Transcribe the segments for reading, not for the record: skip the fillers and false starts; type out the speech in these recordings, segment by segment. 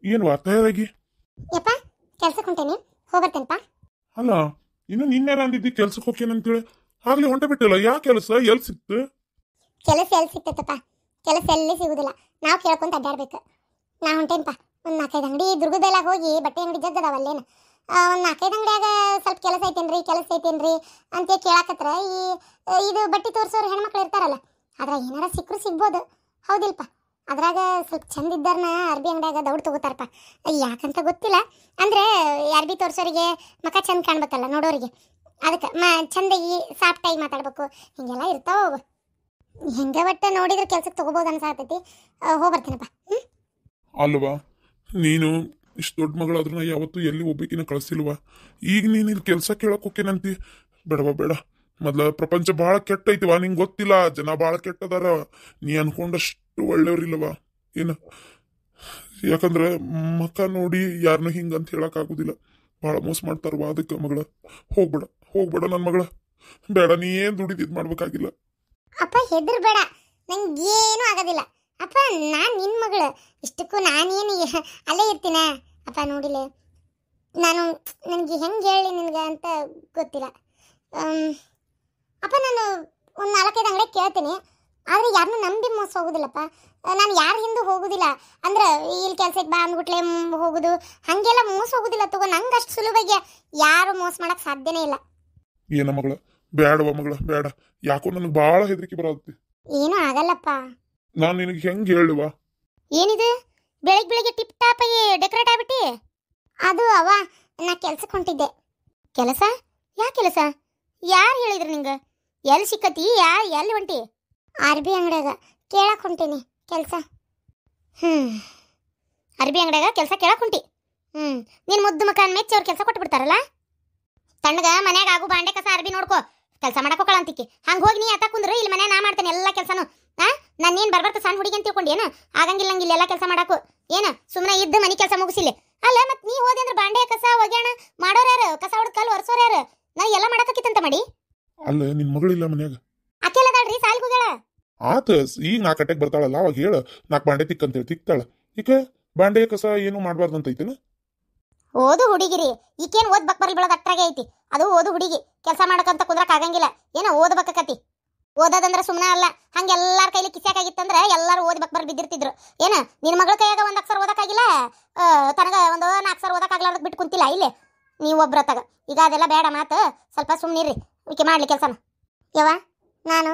ಏನು ತಯಾರಾಗಿ? ಯಪ್ಪ ಕೆಲ್ಸಕ್ಕೆ ಹೊಂಟೇನಿ, ಹೋಗ್ಬರ್ತೇನಪ್ಪ. ಅಲ್ಲ ಇನ್ನು ನಿನ್ನೆ ಅಂದಿದ್ದಿ ಕೆಲ್ಸಕ್ಕೆ ಹೋಗ್ತೇನಂತೇಳಿ, ಆಗ್ಲೇ ಹೊಂಟ ಬಿಟ್ಟಿಲ್ಲ. ಯಾ ಕೆಲಸ ಎಲ್ಲಿ ಸಿಕ್ತು? ಕೆಲಸ ಎಲ್ಲಿ ಸಿಗ್ತೈತಪ್ಪ? ಕೆಲಸ ಎಲ್ಲಿ ಸಿಗುದಿಲ್ಲ, ನಾವು ಕೇಳ್ಕೊಂತ ಅಡ್ಡಾಡ್ಬೇಕು. ನಾ ಹೊಂಟೇನಪ್ಪ, ಒಂದು 4-5 ಅಂಗಡಿ ದುರ್ಗದೆಲ್ಲ ಹೋಗಿ ಬಟ್ಟೆ ಅಂಗಡಿ ಜಗ್ಗದಾವಲ್ಲೇನು, ಒಂದು 4-5 ಅಂಗಡಿಯಾಗ ಸ್ವಲ್ಪ ಕೆಲಸ ಐತೇನ್ರಿ ಅಂತ ಕೇಳಾಕತ್ರ ಇದು ಬಟ್ಟೆ ತೋರಿಸೋರು ಹೆಣ್ಮಕ್ಳು ಇರ್ತಾರಲ್ಲ, ಅದ್ರಾಗ ಏನಾರ ಸಿಕ್ಕರು ಸಿಗ್ಬೋದು, ಹೌದಿಲ್ಪ? ಅದ್ರಾಗ ಸ್ವಲ್ಪ ಚಂದ ಇದ್ದಾರನ್ನ ಅರ್ಬಿ ಅಂಗಡಿಯಾಗ ದೌಡ್ ತಗೋತಾರಪ್ಪ. ಯಾಕಂತ ಗೊತ್ತಿಲ್ಲ, ಅಂದ್ರೆ ಅರ್ಬಿ ತೋರಿಸೋರಿಗೆ ಮಕ ಚಂದ ಕಾಣ್ಬೇಕಲ್ಲ ನೋಡೋರಿಗೆ, ಅದಕ್ಕೆ ಚಂದಾಗಿ ಸಾಫ್ಟಾಗಿ ಮಾತಾಡ್ಬೇಕು, ಹಿಂಗೆಲ್ಲ ಇರ್ತಾವ. ಹೆಂಗೆ ಒಟ್ಟು ನೋಡಿದ್ರೆ ಕೆಲ್ಸಕ್ಕೆ ತಗೋಬೋದು ಅನ್ಸಾತೈತಿ. ಹೋಗ್ಬರ್ತೀನಪ್ಪ. ಅಲ್ವಾ, ನೀನು ಇಷ್ಟು ದೊಡ್ಡ ಮಗಳಾದ್ರೂ ಯಾವತ್ತೂ ಎಲ್ಲಿ ಒಬ್ಬಕಿನ ಕಳಿಸಿಲ್ವಾ? ಈಗ ನೀನು ಇಲ್ಲಿ ಕೆಲಸ ಕೇಳಕ್ ಹೋಕೇನಂತಿ? ಬೇಡವಾ ಬೇಡ. ಮೊದ್ಲ ಪ್ರಪಂಚ ಭಾಳ ಕೆಟ್ಟೈತಿವಾ, ನಿಂಗೆ ಗೊತ್ತಿಲ್ಲ, ಜನ ಭಾಳ ಕೆಟ್ಟದಾರ. ನೀ ಅನ್ಕೊಂಡಷ್ಟು ಒಳ್ಳೆಯವ್ರಿಲ್ಲವಾ ಏನು? ಯಾಕಂದ್ರೆ ಮಕ್ಕ ನೋಡಿ ಯಾರನ್ನೂ ಹಿಂಗಂತ ಹೇಳಕ್ ಆಗುದಿಲ್ಲ, ಭಾಳ ಮೋಸ ಮಾಡ್ತಾರವಾ. ಅದಕ್ಕೆ ಮಗಳ ಹೋಗ್ಬೇಡ ನನ್ನ ಮಗಳ, ಬೇಡ. ನೀ ಏನ್ ದುಡಿದಿದ್ ಮಾಡ್ಬೇಕಾಗಿಲ್ಲ. ಅಪ್ಪ ಹೆದರ್ಬೇಡ, ನಂಗೇನು ಆಗೋದಿಲ್ಲ ಅಪ್ಪ. ನಾನು ನಿನ್ನ ಮಗಳು, ಇಷ್ಟಕ್ಕೂ ನಾನೇನು ಅಲ್ಲೇ ಇರ್ತೀನ ಅಪ್ಪ. ನೋಡಿಲ್ಲ, ನನಗೆ ಹೆಂಗೆ ಹೇಳಿ ನಿನಗೆ ಅಂತ ಗೊತ್ತಿಲ್ಲ ಅಪ್ಪ. ನಾನು ಒಂದು 4-5 ಅಂಗಡಿ ಕೇಳ್ತೀನಿ, ಆದರೆ ಯಾರನ್ನೂ ನಂಬಿ ಮೋಸ ಹೋಗೋದಿಲ್ಲಪ್ಪ. ನಾನು ಯಾರ ಹಿಂದೆ ಹೋಗೋದಿಲ್ಲ, ಅಂದ್ರೆ ಇಲ್ಲಿ ಕೆಲ್ಸಕ್ಕೆ ಬಾ ಅಂದ್ಬಿಟ್ಲೆ ಹೋಗೋದು, ಹಾಗೆಲ್ಲ ಮೋಸ ಹೋಗೋದಿಲ್ಲ ತಗೋ. ನಂಗೆ ಅಷ್ಟು ಸುಲಭವಾಗಿ ಯಾರು ಮೋಸ ಮಾಡೋಕ್ಕೆ ಸಾಧ್ಯನೇ ಇಲ್ಲ. ಏನ ಮಗಳ, ಬೇಡವ ಮಗಳ, ಬೇಡ. ಯಾಕೋ ನನಗೆ ಭಾಳ ಹೆದರಿಕೆ ಬರತ್ತೆ. ಏನೂ ಆಗಲ್ಲಪ್ಪ. ನಾನು ನಿನಗೆ ಹೆಂಗೆ ಹೇಳುವ? ಏನಿದು ಬೆಳಿಗ್ಗೆ ಟಿಪ್ ಟಾಪ್ ಆಗಿ ಡೆಕೋರೇಟ್ ಆಗ್ಬಿಟ್ಟಿ? ಅದು ನಾ ಕೆಲ್ಸಕ್ಕೆ ಹೊಂಟಿದ್ದೆ. ಕೆಲಸ? ಯಾ ಕೆಲಸ? ಯಾರು ಹೇಳಿದ್ರು ನಿಂಗೆ? ಎಲ್ಲಿ ಸಿಕ್ಕತಿ? ಎಲ್ಲಿ ಹೊಂಟಿ? ಅರ್ಬಿ ಅಂಗಡಿಯಾಗ ಕೇಳಕ್ಕೆ ಹೊಂಟೀನಿ ಕೆಲಸ. ಅರ್ಬಿ ಅಂಗಡಿಯಾಗ ಕೆಲಸ ಕೇಳಕ್ಕೆ ಹೊಂಟಿ? ನೀನು ಮುದ್ದು ಮಕಾನ್ ಮೆಚ್ಚಿ ಅವ್ರು ಕೆಲಸ ಕೊಟ್ಟು ಬಿಡ್ತಾರಲ್ಲ. ತಣ್ಣಗ ಮನ್ಯಾಗ ಆಗು ಬಾಂಡೆ ಕಸ ಅರ್ಬಿ ನೋಡ್ಕೋ, ಕೆಲಸ ಮಾಡಕ್ ಹೋಗಲ್ಲ ಅಂತಿಕ್ಕಿ. ಹಂಗೆ ಹೋಗಿ ನೀ ಅತ್ತ ಕುಂದ್ರೆ ಇಲ್ಲಿ ಮನೆ ನಾ ಮಾಡ್ತೇನೆ ಎಲ್ಲ ಕೆಲಸನು. ನಾನೇನು ಬರ್ಬರ್ತ ಸಣ್ಣ ಹುಡುಗಿ ಅಂತ ತಿಳ್ಕೊಂಡೇನು? ಆಗಂಗಿಲ್ಲಂಗಿಲ್ಲ ಎಲ್ಲ ಕೆಲಸ ಮಾಡಾಕು. ಏನು ಸುಮ್ಮನೆ ಇದ್ದು ಮನೆ ಕೆಲಸ ಮುಗಿಸಿಲ್ಲ ಅಲ್ಲ? ಮತ್ತೆ ನೀ ಹೋದೆ ಅಂದ್ರೆ ಬಾಂಡೆ ಕಸ ಒಗ್ಯಾಣ ಮಾಡೋರು ಯಾರು? ಕಸ ಹೊಡೆದು ಕಲ್ಲು ಒರೆಸೋರು ಯಾರು? ನಾ ಎಲ್ಲ ಮಾಡಕ್ಕಿತ್ತಂತ ಮಾಡಿ. ಅಲ್ಲ, ನಿನ್ ಮಗಳಿಲ್ಲ ಮನ್ಯಾಗ? ಅಕ್ಕೆಲ್ಲದಾಳ್ರಿ, ಸಾಲಿಗೆ ಹೋಗ್ಯಾಳ. ಆತ ಈಗ 4 ಗಂಟೆಗೆ ಬರ್ತಾಳಲ್ಲ, ಅವಾಗ ಹೇಳ 4 ಬಾಂಡೆ ತಿಕ್ಕಂತೇಳಿ ತಿಕ್ತಾಳ. ಈಗ ಬಾಂಡೆ ಕಸ ಏನು ಮಾಡ್ಬಾರ್ದಂತೈತೇನ? ಓದು ಹುಡುಗಿರಿ, ಈಕೇನು ಓದ್ಬೇಕ್ ಬರ್ಲಿ ಬೆಳಗ್ಗೆ ಅಟ್ರಾಗೆ ಐತಿ. ಅದು ಓದು ಹುಡುಗಿ, ಕೆಲಸ ಮಾಡಕಂತ ಕುದ್ರಕ್ ಆಗಂಗಿಲ್ಲ. ಏನೋ ಓದ್ಬೇಕತಿ. ಓದೋದಂದ್ರೆ ಸುಮ್ಮನೆ ಅಲ್ಲ, ಹಂಗೆ ಎಲ್ಲಾರ ಕೈಲಿ ಕಿಸ್ಯಾಕಾಗಿತ್ತಂದ್ರೆ ಎಲ್ಲರೂ ಓದ್ಬೇಕು ಬರ್ ಬಿದ್ದಿರ್ತಿದ್ರು. ಏನ ನಿನ್ನ ಮಗಳ ಕೈಯಾಗ 1 ಅಕ್ಷರ ಓದಕ್ಕಾಗಿಲ್ಲ, ತನಗ ಒಂದು 4 ಅಕ್ಷರ ಓದಕ್ಕಾಗ್ಲಾರ್ದಕ್ಕೆ ಬಿಟ್ಟು ಕುಂತಿಲ್ಲ ಇಲ್ಲೇ ನೀವು ಒಬ್ರತ್ತಾಗ. ಈಗ ಅದೆಲ್ಲ ಬೇಡ ಮಾತು, ಸ್ವಲ್ಪ ಸುಮ್ಮನಿರ್ರಿ. ಈಕೆ ಮಾಡ್ಲಿ ಕೆಲಸನ. ನಾನು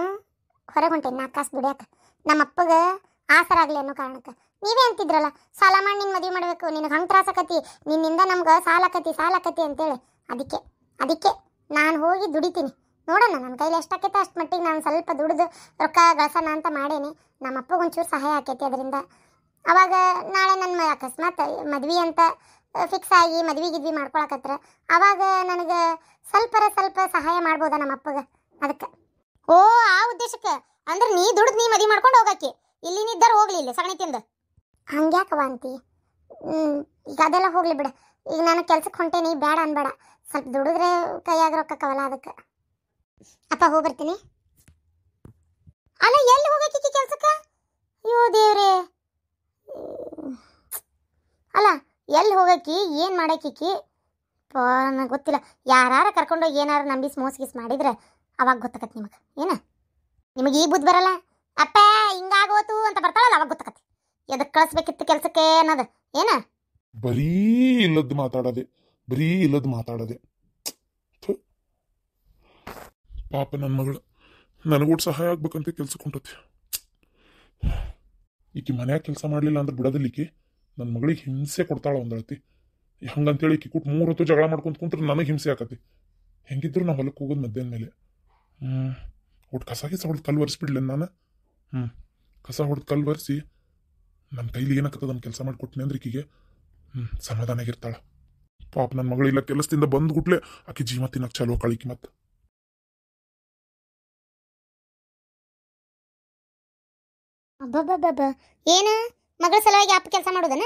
ಹೊರಗೆ ಹೊಂಟೇನಿ 4 ಕಾಸು ದುಡಿಯಾಕ, ನಮ್ಮಪ್ಪಗೆ ಆಸರ ಆಗಲಿ ಅನ್ನೋ ಕಾರಣಕ್ಕೆ. ನೀವೇ ಅಂತಿದ್ರಲ್ಲ, ಸಾಲ ಮಾಡಿ ನಿನ್ನ ಮದುವೆ ಮಾಡಬೇಕು, ನಿನಗೆ ಹಂಗೆ ತ್ರಾಸಕತಿ, ನಿನ್ನಿಂದ ನಮ್ಗೆ ಸಾಲಕತಿ ಅಂತೇಳಿ. ಅದಕ್ಕೆ ನಾನು ಹೋಗಿ ದುಡಿತೀನಿ. ನೋಡೋಣ, ನನ್ನ ಕೈಲಿ ಎಷ್ಟಾಕೈತೆ ಅಷ್ಟು ಮಟ್ಟಿಗೆ ನಾನು ಸ್ವಲ್ಪ ದುಡಿದು ರೊಕ್ಕ ಗಳಸೋಣ ಅಂತ ಮಾಡೇನಿ. ನಮ್ಮಪ್ಪಗೆ ಒಂಚೂರು ಸಹಾಯ ಆಕೈತಿ ಅದರಿಂದ. ಅವಾಗ ನಾಳೆ ನನ್ನ ಅಕಸ್ಮಾತ್ ಮದ್ವೆ ಅಂತ ಫಿಕ್ಸ್ ಆಗಿ ಮದ್ವೆ ಮಾಡ್ಕೊಳಕತ್ರ, ಅವಾಗ ನನಗೆ ಸ್ವಲ್ಪ ಸಹಾಯ ಮಾಡ್ಬೋದಾ ನಮ್ಮಪ್ಪಗೆ? ಅದಕ್ಕೆ. ಓ, ಆ ಉದ್ದೇಶಕ್ಕೆ ಅಂದ್ರೆ ನೀ ದುಡ್ದು ನೀ ಮದುವೆ ಮಾಡ್ಕೊಂಡು ಹೋಗಕ್ಕೆ, ಇಲ್ಲಿ ನಿದ್ದಾರ ಹೋಗ್ಲಿ ಇಲ್ಲಿ ಸಗಣಿ ತಿಂದು. ಹಂಗ್ಯಾಕವ ಅಂತಿ? ಈಗ ಅದೆಲ್ಲ ಹೋಗ್ಲಿ ಬಿಡ. ಈಗ ನಾನು ಕೆಲ್ಸಕ್ಕೆ ಹೊಂಟೇನಿ, ಬೇಡ ಅನ್ಬೇಡ. ಸ್ವಲ್ಪ ದುಡಿದ್ರೆ ಕೈಯಾಗ ರೊಕ್ಕಕ್ಕವಲ್ಲ, ಅದಕ್ಕೆ. ಅಪ್ಪ ಹೋಗ್ಬರ್ತೀನಿ. ಅಲ್ಲ, ಎಲ್ಲಿ ಹೋಗಕ್ಕೆ ಕೆಲ್ಸಕ್ಕೆ? ಅಯ್ಯೋ ದೇವ್ರೇ, ಅಲ್ಲ ಎಲ್ಲಿ ಹೋಗಕ್ಕಿ, ಏನು ಮಾಡಕ್ಕಿಕ್ಕಿ? ನನಗೆ ಗೊತ್ತಿಲ್ಲ. ಯಾರ ಕರ್ಕೊಂಡೋಗಿ ಏನಾರು ನಂಬಿಸಿ ಮೋಸ ಮಾಡಿದ್ರೆ ಅವಾಗ ಗೊತ್ತಾಕತಿ ನಿಮಗೆ. ಏನ ನಿಮಗೆ ಈ ಬುದ್ಧಿ ಬರಲ್ಲ? ಅಪ್ಪ ಹಿಂಗಾಗೋತು ಅಂತ ಬರ್ತಾಳಲ್ಲ, ಅವಾಗ ಗೊತ್ತಾಕತಿ ಎದಕ್ಕೆ ಕಳಿಸ್ಬೇಕಿತ್ತು ಕೆಲಸಕ್ಕೆ ಅನ್ನೋದು. ಏನ ಬರೀ ಇಲ್ಲದ್ದು ಮಾತಾಡದೆ. ಪಾಪ ನನ್ನ ಮಗಳು ನನಗೂಟ್ ಸಹಾಯ ಆಗ್ಬೇಕಂತ ಕೆಲ್ಸಕ್ಕೆ ಹೊಂಟತಿ. ಈಕಿ ಮನ್ಯಾಗ ಕೆಲಸ ಮಾಡಲಿಲ್ಲ ಅಂದ್ರೆ ಬಿಡೋದಿಲ್ಲಿಕ್ಕಿ ನನ್ನ ಮಗಳಿಗೆ ಹಿಂಸೆ ಕೊಡ್ತಾಳ ಒಂದಳತಿ. ಹಂಗಂತೇಳಿ ಈಕಿ ಕೂಟ್ 3 ಹೊತ್ತು ಜಗಳ ಮಾಡ್ಕೊಂತ ಕುಂತ್ರೆ ನನಗೆ ಹಿಂಸೆ ಆಕತಿ. ಹೆಂಗಿದ್ರು ನಾವು ಹೊಲಕ್ಕೆ ಹೋಗೋದು ಮಧ್ಯಾಹ್ನ ಮೇಲೆ. ಒಟ್ಟು ಕಸ ಹೊಡೆದು ಕಲ್ಲು ಒರೆಸ್ಬಿಡ್ಲಿ ನಾನು. ಕಸ ಹೊಡೆದು ಕಲ್ಲು ಒರೆಸಿ ನನ್ನ ಕೈಲಿ ಏನಾಕತ್ತದ ನನ್ನ ಕೆಲಸ ಮಾಡಿಕೊಟ್ಟಿನಿ ಅಂದ್ರೆ ಈಕಿಗೆ ಸಮಾಧಾನಾಗಿರ್ತಾಳ. ಪಾಪ ನನ್ನ ಮಗಳಿಲ್ಲ, ಕೆಲಸದಿಂದ ಬಂದು ಗುಟ್ಲೆ ಆಕಿ ಜೀವ ತಿನ್ನಕ್ಕೆ ಚಾಲು ಕಳಿಕಿ. ಮತ್ತೆ ಅಬ್ಬಬ್ಬಬ್ಬ, ಏನು ಮಗಳ ಸಲುವಾಗಿ ಅಪ್ಪ ಕೆಲಸ ಮಾಡೋದನ?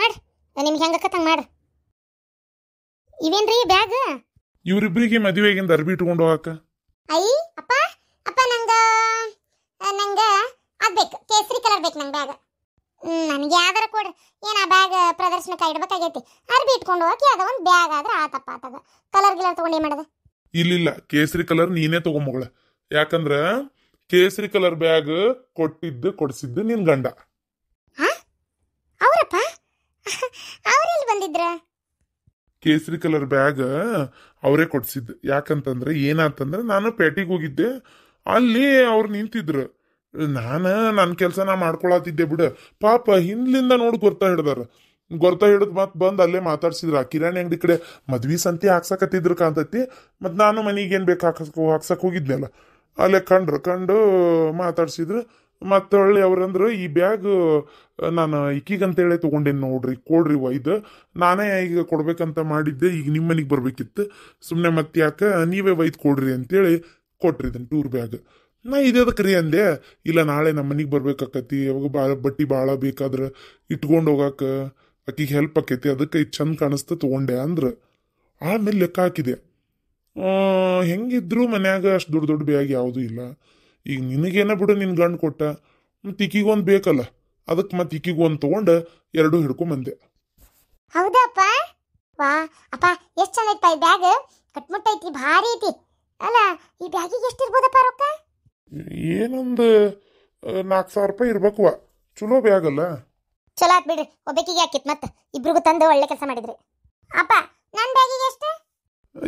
ಮಾಡಿ ನಿಮ್ಗೆ ಹೆಂಗಕ್ಕತ್ತಂಗೆ ಮಾಡ್ರಿ. ಇವೇನ್ರಿ ಬ್ಯಾಗ್? ಇವರಿಬ್ಬರಿಗೆ ಮದುವೆಗಿಂದ ಅರ್ಬಿ ಇಟ್ಕೊಂಡು ಹೋಗಾಕ. ಐ ಅಪ್ಪ ನಂಗೆ ಅದ್ಬೇಕು, ಕೇಸರಿ ಕಲರ್ ಬೇಕು ನಂಗೆ ಬ್ಯಾಗ್. ನನಗೆ ಯಾವ್ದು ನೋಡ್ರಿ ಏನ ಬ್ಯಾಗ್ ಪ್ರದರ್ಶನಕ್ಕೆ ಇಡ್ಬೇಕಾಗೈತಿ. ಅರ್ಬಿ ಇಟ್ಕೊಂಡು ಹೋಗಿ ಅದ ಒಂದು ಬ್ಯಾಗ್ ಆದ್ರೆ ಆತಪ್ಪ ಆತದ. ಕಲರ್ ಗಿಲರ್ ತಗೊಂಡು ಏನ್ ಮಾಡದ? ಇಲ್ಲ ಕೇಸರಿ ಕಲರ್ ನೀನೇ ತಗೊಂಬಗಳ. ಯಾಕಂದ್ರ ಕೇಸರಿ ಕಲರ್ ಬ್ಯಾಗ್ ಕೊಡ್ಸಿದ್ದು ನಿನ್ ಗಂಡ. ಅವರಪ್ಪ ಅವ್ರೆಲ್ಲಿ ಬಂದಿದ್ರ? ಕೇಸರಿ ಕಲರ್ ಬ್ಯಾಗ್ ಅವರೇ ಕೊಡ್ಸಿದ್ದು. ಯಾಕಂತಂದ್ರೆ ಏನಾತಂದ್ರೆ ನಾನು ಪೇಟೆಗೆ ಹೋಗಿದ್ದೆ, ಅಲ್ಲಿ ಅವ್ರು ನಿಂತಿದ್ರು. ನನ್ನ ಕೆಲಸ ನಾ ಮಾಡ್ಕೊಳತಿದ್ದೆ ಬಿಡ. ಪಾಪ ಹಿಂದ್ಲಿಂದ ನೋಡಿ ಗೊತ್ತಾ ಹಿಡ್ದು ಮತ್ ಬಂದ್ ಅಲ್ಲೇ ಮಾತಾಡ್ಸಿದ್ರ. ಕಿರಾಣಿ ಅಂಗಡಿ ಕಡೆ ಮದ್ವಿ ಸಂತಿ ಹಾಕ್ಸಕತ್ತಿದ್ರು ಕಾಂತತಿ. ಮತ್ ನಾನು ಮನಿಗೆ ಏನ್ ಬೇಕು ಹಾಕ್ಸಕ್ ಹೋಗಿದ್ನಲ್ಲ, ಅಲ್ಲೇ ಕಂಡು ಮಾತಾಡ್ಸಿದ್ರು. ಮತ್ತೆ ಹೊಳ್ಳಿ ಅವ್ರಂದ್ರು ಈ ಬ್ಯಾಗ್ ನಾನು ಇಕ್ಕಿಗಂತೇಳಿ ತಗೊಂಡೇನಿ ನೋಡ್ರಿ, ಕೊಡ್ರಿ ಒಯ್ದು. ನಾನೇ ಈಗ ಕೊಡ್ಬೇಕಂತ ಮಾಡಿದ್ದೆ, ಈಗ ನಿಮ್ಮ ಮನೆಗೆ ಬರ್ಬೇಕಿತ್ತು. ಸುಮ್ಮನೆ ಮತ್ತೆ ಯಾಕ ನೀವೇ ಒಯ್ದು ಕೊಡ್ರಿ ಅಂತೇಳಿ ಕೊಟ್ರಿದನ್ ಟೂರ್ ಬ್ಯಾಗ್. ನಾ ಇದಕ್ಕೆ ರೀ ಅಂದೆ. ಇಲ್ಲ ನಾಳೆ ನಮ್ಮ ಮನೆಗೆ ಬರ್ಬೇಕಾಕತಿ, ಯಾವಾಗ ಬಟ್ಟಿ ಭಾಳ ಬೇಕಾದ್ರೆ ಇಟ್ಕೊಂಡು ಹೋಗಾಕ ಆಕಿಗೆ ಹೆಲ್ಪ್ ಆಕೈತಿ, ಅದಕ್ಕೆ ಇದು ಚಂದ ಕಾಣಿಸ್ತಾ ತಗೊಂಡೆ ಅಂದ್ರ. ಆಮೇಲೆ ಲೆಕ್ಕ ಹಾಕಿದೆ, ಹೆಂಗಿದ್ರು ಮನ್ಯಾಗ ಅಷ್ಟು ದೊಡ್ಡ ಬ್ಯಾಗ್ ಯಾವುದೂ ಇಲ್ಲ. ಈಗ ನಿನಗೇನ ಬಿಡು, ನಿನ್ ಗಂಡು ಕೊಟ್ಟ, ಮತ್ತೆ ಇಕ್ಕಿಗೊಂದು ಬೇಕಲ್ಲ, ಅದಕ್ಕೆ ಮತ್ತೆ ಇಕ್ಕಿಗೊಂದು ತಗೊಂಡು ಎರಡೂ ಹಿಡ್ಕೊಂಬಂದೆ. ಹೌದಪ್ಪ, ವಾ ಅಪ್ಪ ಎಷ್ಟು ಚಂದ ಐತಿ ಈ ಬ್ಯಾಗ್, ಕಟ್ಮುಟ್ಟೈತಿ, ಭಾರಿ ಐತಿ. ಅಲ್ಲ ಈ ಬ್ಯಾಗಿಗೆ ಎಷ್ಟಿರ್ಬೋದಪ್ಪ ರೊಕ್ಕ? ಏನೊಂದು 4,000 ರೂಪಾಯಿ ಇರ್ಬೇಕವ. ಚಲೋ ಬ್ಯಾಗ್ ಅಲ್ಲ. ಚಲೋ ಆತ್ ಬಿಡ್ರಿ, ಒಬ್ಬಕಿಗೆ ಹಾಕಿತ್ ಮತ್ತ ಇಬ್ರಿಗೂ ತಂದು ಒಳ್ಳೆ ಕೆಲಸ ಮಾಡಿದ್ರಿ. ಅಪ್ಪ ನನ್ನ ಬ್ಯಾಗಿಗೆ ಎಷ್ಟು?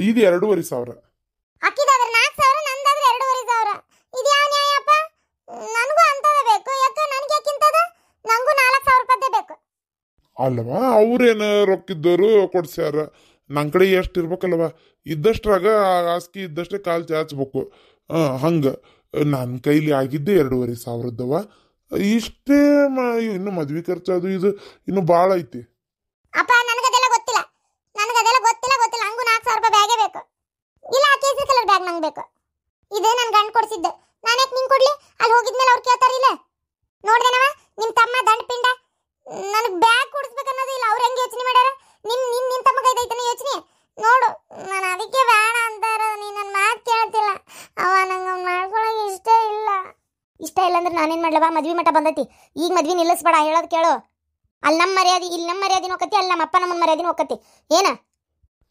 ಇದು 2,500. ಹಾಕಿದಾದ್ರೆ 4,000, ನಂದಾದ್ರೆ 2,500. ಇದು ಯಾವ ನ್ಯಾಯಪ್ಪ? ನನಗೂ ಅಂತದ ಬೇಕು. ಯಾಕೆ ನನಗೆ ಯಾಕಿಂತದ? ನಂಗೂ 4,000 ರೂಪಾಯಿ ಬೇಕು. ಅಲ್ವಾ, ಅವ್ರೇನ ರೊಕ್ಕಿದ್ದವರು ಕೊಡ್ಸ್ಯಾರ. ನನ್ನ ಕಡೆ ಎಷ್ಟು ಇರ್ಬೇಕಲ್ವ, ಇದ್ದಷ್ಟ್ರಾಗ ಆಸ್ಕಿ ಇದ್ದಷ್ಟೇ ಕಾಲು ಚಾಚ್ಬೇಕು. ಹಂಗ ನನ್ನ ಕೈಲಿ ಆಗಿದ್ದೆ 2,500ದವ. ಇಷ್ಟೇ ಇನ್ನು ಮದ್ವಿ ಖರ್ಚು ಅದು ಇದು ಇನ್ನು ಭಾಳ ಐತಿ. ಅಪ್ಪ ನನಗದೆಲ್ಲ ಗೊತ್ತಿಲ್ಲ, ನಂಗೂ 4,000 ರೂಪಾಯಿ ಬ್ಯಾಗೇ ಬೇಕು. ಇಲ್ಲ ಕೇಸರಿ ಕಲರ್ ಬ್ಯಾಗ್ ನಂಗೆ ಬೇಕು. ಇದು ನನ್ನ ಗಂಡ ಕೊಡ್ಸಿದ್ದು, ನಾನು ಯಾಕೆ ನಿಂಗೆ ಕೊಡ್ಲಿ? ಅಲ್ಲಿ ಹೋಗಿದ್ಮೇಲೆ ಅವ್ರು ಕೇಳ್ತಾರಿಲ್ಲ. ನೋಡ್ದೇನವ ನಿಮ್ಮ ತಮ್ಮ ದಂಡ ಪಿಂಡ ನನಗೆ ಬ್ಯಾಗ್ ಕೊಡಿಸ್ಬೇಕನ್ನೋದು ಇಲ್ಲ. ಅವ್ರು ಹೆಂಗೆ ಯೋಚನೆ ಮಾಡ್ಯಾರ? ನಿನ್ನ ತಮ್ಮ ಕೈದೈತನ ಯೋಚನೆ ನೋಡು. ನಾನು ಅದಕ್ಕೆ ಬೇಡ ಅಂತಾರ. ನೀನು ನನ್ನ ಮಾತು ಕೇಳ್ತಿಲ್ಲ. ಅವ ನಂಗೆ ಮಾಡ್ಕೊಳಕ್ಕೆ ಇಷ್ಟ ಇಲ್ಲ ಅಂದ್ರೆ ನಾನೇನು ಮಾಡ್ಲವ? ಮದ್ವಿ ಮಠ ಬಂದೈತಿ, ಈಗ ಮದ್ವಿ ನಿಲ್ಲಿಸ್ಬೇಡ. ಹೇಳೋದು ಕೇಳು. ಅಲ್ಲಿ ನಮ್ಮ ಮರ್ಯಾದೆ, ಇಲ್ಲಿ ನಮ್ಮ ಮರ್ಯಾದಿನ ಹೋಗತಿ, ಅಲ್ಲಿ ನಮ್ಮ ಅಪ್ಪ ನಮ್ಮನ ಮರ್ಯಾದಿನ ಹೋಗತಿ. ಏನ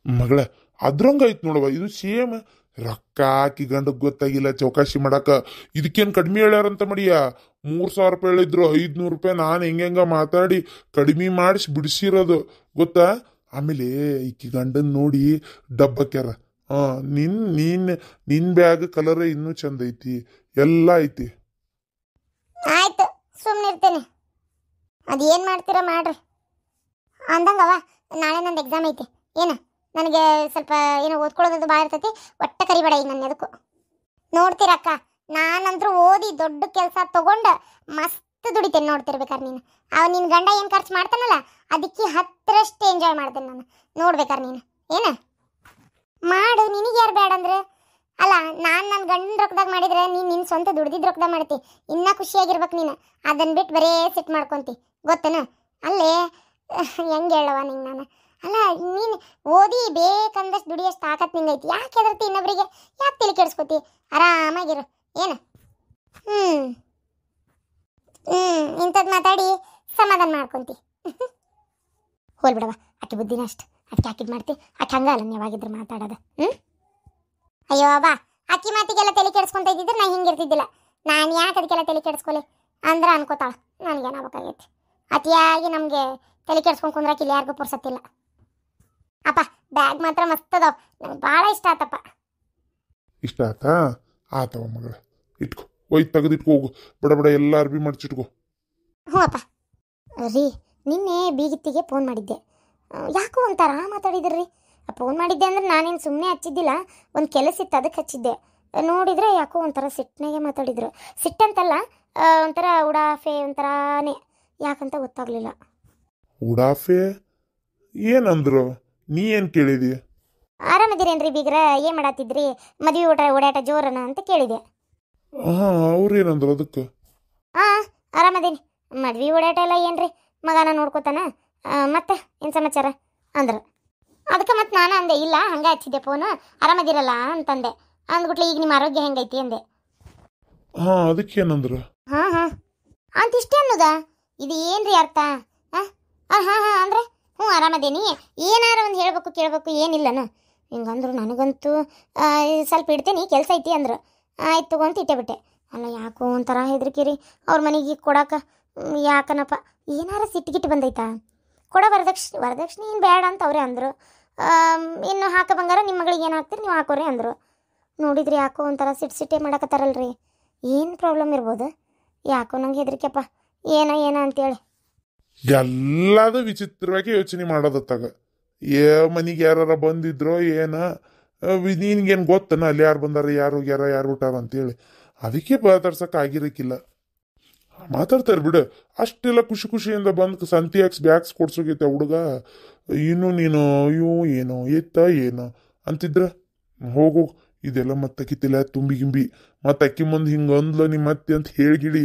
ಮಗಳ ಅದ್ರಂಗ ಐತ್ ನೋಡವ. ಇದು ಸೇಮ್ ರೊಕ್ಕ ಹಾಕಿ ಗಂಡಗ್ ಗೊತ್ತಾಗಿಲ್ಲ ಚೌಕಾಶಿ ಮಾಡಾಕ. ಇದಕ್ಕೇನು ಕಡಿಮೆ ಹೇಳ್ಯಾರಂತ ಮಾಡಿಯ. 3,000 ರೂಪಾಯಿ ಹೇಳಿದ್ರು, 500 ರೂಪಾಯಿ ನಾನು ಹೆಂಗ ಮಾತಾಡಿ ಕಡಿಮೆ ಮಾಡಿಸಿ ಬಿಡಿಸಿರೋದು ಗೊತ್ತಾ. ಆಮೇಲೆ ಈಕಿ ಗಂಡನ್ ನೋಡಿ ಡಬ್ಬಕ್ಯಾರ. ನಿನ್ ಬ್ಯಾಗ್ ಕಲರ್ ಇನ್ನೂ ಚಂದ ಐತಿ, ಎಲ್ಲ ಐತಿ. ಆಯ್ತು, ಸುಮ್ಮನಿರ್ತೇನೆ. ಅದೇನು ಮಾಡ್ತೀರಾ ಮಾಡ್ರಿ. ಅಂದಂಗವ ನಾಳೆ ನಂದು ಎಕ್ಸಾಮ್ ಐತಿ. ಏನು ನನಗೆ ಸ್ವಲ್ಪ ಏನೋ ಓದ್ಕೊಳ್ಳೋದು ಭಾಳ ಇರ್ತೈತಿ. ಒಟ್ಟ ಕರಿಬೇಡ ಈಗ ನನ್ನ ಎದಕ್ಕೂ. ನೋಡ್ತೀರಕ್ಕ, ನಾನಂತರೂ ಓದಿ ದೊಡ್ಡ ಕೆಲಸ ತಗೊಂಡು ಮಸ್ತ್ ದುಡಿತೇನೆ. ನೋಡ್ತಿರ್ಬೇಕಾರೆ ನೀನು ನಿನ್ನ ಗಂಡ ಏನು ಖರ್ಚು ಮಾಡ್ತಾನಲ್ಲ, ಅದಕ್ಕೆ 10ರಷ್ಟು ಎಂಜಾಯ್ ಮಾಡ್ತೇನೆ ನಾನು. ನೋಡ್ಬೇಕಾರೆ ನೀನು ಏನು ಮಾಡು. ನಿನಗೆ ಯಾರು ಬೇಡ ಅಂದ್ರೆ? ಅಲ್ಲ, ನಾನು ನನ್ನ ಗಂಡನ ರೊಕ್ಕದಾಗ ಮಾಡಿದ್ರೆ ನೀನು ನಿನ್ನ ಸ್ವಂತ ದುಡ್ದಿದ್ದು ರೊಕ್ಕದಾಗ ಮಾಡ್ತಿ. ಇನ್ನೂ ಖುಷಿಯಾಗಿರ್ಬೇಕು ನೀನು. ಅದನ್ನು ಬಿಟ್ಟು ಬರೇ ಸಿಟ್ಟು ಮಾಡ್ಕೊಂತಿ ಗೊತ್ತೇನು? ಅಲ್ಲೇ ಹೆಂಗೆ ಹೇಳವ ನಿಂಗೆ ನಾನು? ಅಲ್ಲ, ನೀನು ಓದಿ ಬೇಕಂದಷ್ಟು ದುಡಿಯೋಷ್ಟು ತಾಕತ್ ನಿಂಗೈತಿ. ಯಾಕೆ ಹೆದರ್ತಿ ಇನ್ನೊಬ್ರಿಗೆ? ಯಾಕೆ ತಲೆ ಕೆಡಿಸ್ಕೋತಿ? ಆರಾಮಾಗಿರು. ಏನು ಇಂಥದ್ದು ಮಾತಾಡಿ ಸಮಾಧಾನ ಮಾಡ್ಕೊಂತಿ. ಹೋಲ್ ಬಿಡವ, ಆಕೆ ಬುದ್ಧಿನ ಅಷ್ಟು. ಅದಕ್ಕೆ ಹಾಕಿದ್ ಮಾಡ್ತಿ. ಆಕೆ ಹಂಗ ಅಲ್ಲ ಯಾವಾಗಿದ್ರು ಮಾತಾಡೋದು. ಅಯ್ಯೋ ಬಾ, ಅಕ್ಕಿ ಮಾತಿಗೆಲ್ಲ ತಲೆ ಕೆಡಿಸ್ಕೊಂತ ಇದ್ದಿದ್ರೆ ನಾ ಹಿಂಗಿರ್ತಿದ್ದಿಲ್ಲ. ನಾನು ಯಾಕೆ ಅದಕ್ಕೆಲ್ಲ ತಲೆ ಕೆಡಿಸ್ಕೊಲಿ ಅಂದ್ರೆ ಅನ್ಕೋತಾಳ. ನನಗೇನಾಗಬೇಕಾಗೈತಿ. ಅತಿಯಾಗಿ ನಮಗೆ ತಲೆ ಕೆಡಿಸ್ಕೊಂಡು ಕುಂದ್ರಾಕ ಇಲ್ಲಿ ಯಾರಿಗೂ ಪುರ್ಸತ್ತಿಲ್ಲ. ಅಪ್ಪ ಬ್ಯಾಗ್ ಮಾತ್ರ ಮಸ್ತ್ ಅದಾವ, ನಂಗೆ ಭಾಳ ಇಷ್ಟ ಆತಪ್ಪ. ಇಷ್ಟ ಆತಾ? ಆತವ ಮಗಳ, ಇಟ್ಕೊ. ಒಯ್ದು ತೆಗೆದಿಟ್ಕೊ ಹೋಗು. ಬಡ ಎಲ್ಲ ಅರ್ಬಿ ಮಡ್ಚಿಟ್ಕೊ. ಹ್ಞೂ ಅಪ್ಪ. ರೀ, ನಿನ್ನೆ ಬೀಗಿತ್ತಿಗೆ ಫೋನ್ ಮಾಡಿದ್ದೆ. ಯಾಕೋ ಒಂಥರ ಮಾತಾಡಿದ್ರಿ. ಫೋನ್ ಮಾಡಿದ್ದೆ ಅಂದ್ರೆ ನಾನೇನು ಸುಮ್ಮನೆ ಹಚ್ಚಿದ್ದಿಲ್ಲ, ಒಂದು ಕೆಲಸ ಇತ್ತು ಅದಕ್ಕೆ ಹಚ್ಚಿದ್ದೆ. ನೋಡಿದ್ರೆ ಯಾಕೋ ಒಂಥರ ಸಿಟ್ಟನಾಗೆ ಮಾತಾಡಿದ್ರು. ಸಿಟ್ಟಂತಲ್ಲ, ಒಂಥರ ಉಡಾಫೆ, ಒಂಥರಾನೇ. ಯಾಕಂತ ಗೊತ್ತಾಗ್ಲಿಲ್ಲ. ಉಡಾಫೆ ಏನಂದ್ರು? ನೀ ಏನು ಕೇಳಿದಿ? ಆರಾಮದಿರೇನ್ರಿ ಬೀಗ್ರ? ಏನು ಮಾಡತ್ತಿದ್ರಿ? ಮದುವೆ ಓಡಾಟ ಜೋರನ ಅಂತ ಕೇಳಿದೆ. ಅವ್ರೇನಂದ್ರು ಅದಕ್ಕೆ? ಆರಾಮದೀನಿ. ಮದ್ವೆ ಓಡಾಟ ಎಲ್ಲ ಏನ್ರಿ, ಮಗನ ನೋಡ್ಕೋತಾನ, ಮತ್ತೆ ಏನು ಸಮಾಚಾರ ಅಂದ್ರು. ಅದಕ್ಕೆ ಮತ್ತೆ ನಾನು ಅಂದೆ, ಇಲ್ಲ ಹಂಗೆ ಹಚ್ಚಿದ್ದೆ ಫೋನು, ಆರಾಮದಿರಲ್ಲ ಅಂತಂದೆ. ಅಂದ್ಬಿಟ್ಲೆ ಈಗ ನಿಮ್ಮ ಆರೋಗ್ಯ ಹೆಂಗೈತಿ ಅಂದೆ. ಅದಕ್ಕೇನಂದ್ರು? ಅಂತ ಇಷ್ಟೇ ಅನ್ನೋದಾ? ಇದು ಏನ್ರಿ ಅರ್ಥ? ಹಾಂ ಹಾಂ ಹಾಂ ಅಂದರೆ ಹ್ಞೂ ಆರಾಮದೇನಿ. ಏನಾರ ಒಂದು ಹೇಳ್ಬೇಕು ಕೇಳಬೇಕು ಏನಿಲ್ಲನ. ಹಿಂಗಂದ್ರು ನನಗಂತೂ ಸ್ವಲ್ಪ ಇಡ್ತೀನಿ ಕೆಲಸ ಐತಿ ಅಂದ್ರು. ಆಯ್ತು ತಗೊಂತ ಇಟ್ಟೆ ಬಿಟ್ಟೆ. ಅಲ್ಲ ಯಾಕೋ ಒಂಥರ ಹೆದರಿಕೆ ಅವ್ರ ಮನೆಗೆ ಕೊಡಕ್ಕೆ. ಯಾಕನಪ್ಪ ಏನಾರ ಸಿಟ್ಟಿಗಿಟ್ಟು ಬಂದೈತಾ? ಕೊಡೋ ವರದಕ್ಷಿಣೆ ಏನು ಬೇಡ ಅಂತ ಅವರೇ ಅಂದರು. ಇನ್ನು ಹಾಕ ಬಂಗಾರ ನಿಮ್ಮ ಮಗಳಿಗೆ ಏನು ಹಾಕ್ತೀರಿ ನೀವು ಹಾಕೋರಿ ಅಂದರು. ನೋಡಿದ್ರಿ ಯಾಕೋ ಒಂಥರ ಸಿಟ್ಟೆ ಮಾಡಕತ್ತಾರಲ್ರಿ. ಏನು ಪ್ರಾಬ್ಲಮ್ ಇರ್ಬೋದು? ಯಾಕೋ ನಂಗೆ ಹೆದರಿಕೆಪ್ಪ. ಏನೋ ಅಂತೇಳಿ ಎಲ್ಲದು ವಿಚಿತ್ರವಾಗಿ ಯೋಚನೆ ಮಾಡೋದತ್ತಾಗ. ಮನಿಗೆ ಯಾರ ಬಂದಿದ್ರೋ ಏನ, ನಿನ್ಗೇನು ಗೊತ್ತನ ಅಲ್ಲಿ ಯಾರು ಬಂದಾರ, ಯಾರು ಹೋಗ್ಯಾರ, ಯಾರು ಊಟಾರ ಅಂತೇಳಿ. ಅದಕ್ಕೆ ಮಾತಾಡ್ಸಕ್ಕೆ ಆಗಿರಕ್ಕಿಲ್ಲ. ಮಾತಾಡ್ತಾರೆ ಬಿಡು. ಅಷ್ಟೆಲ್ಲ ಖುಷಿಯಿಂದ ಬಂದು ಸಂತಿಯಾಕ್ಸ್ ಬ್ಯಾಗ್ಸ್ ಕೊಡ್ಸೋಗೈತೆ ಹುಡುಗ. ಇನ್ನು ನೀನು ಅಯ್ಯೋ ಏನೋ ಏನೋ ಅಂತಿದ್ರ ಹೋಗು. ಇದೆಲ್ಲ ಮತ್ತಕ್ಕಿತ್ತಿಲ್ಲ ತುಂಬಿಗಿಂಬಿ ಮತ್ತೆ ಅಕ್ಕಿ ಮುಂದೆ ಹಿಂಗೆ ಅಂದ್ಲ ನಿಮ್ಮ ಅತ್ತಿ ಅಂತ ಹೇಳಿಗಿಡಿ.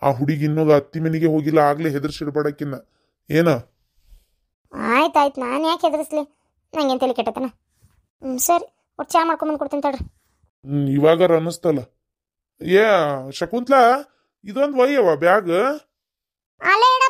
ಆ ಹುಡುಗಿ ಇನ್ನೂ ಅತ್ತಿ ಮನೆಗೆ ಹೋಗಿಲ್ಲ, ಆಗ್ಲೇ ಹೆದರ್ಸಿಡ್ಬೇಡಕ್ಕಿನ್ನ ಏನ. ಆಯ್ತಾಯ್ತು, ನಾನು ಯಾಕೆ ಹೆದರ್ಸ್ಲಿ? ನಂಗೇನು ತಲೆ ಕೆಟ್ಟತನ. ಸರಿ, ಒಟ್ಟು ಚಾ ಮಾಡ್ಕೊಂಬಂದು ಕೊಡ್ತೀನಿ ತಡ್ರಿ. ಇವಾಗಾರ ಅನ್ನಿಸ್ತಲ್ಲ. ಶಕುಂತ್ಲಾ ಇದೊಂದು ಒಯ್ಯವ ಬ್ಯಾಗ್. ಅಲ್ಲೇ ಇಡ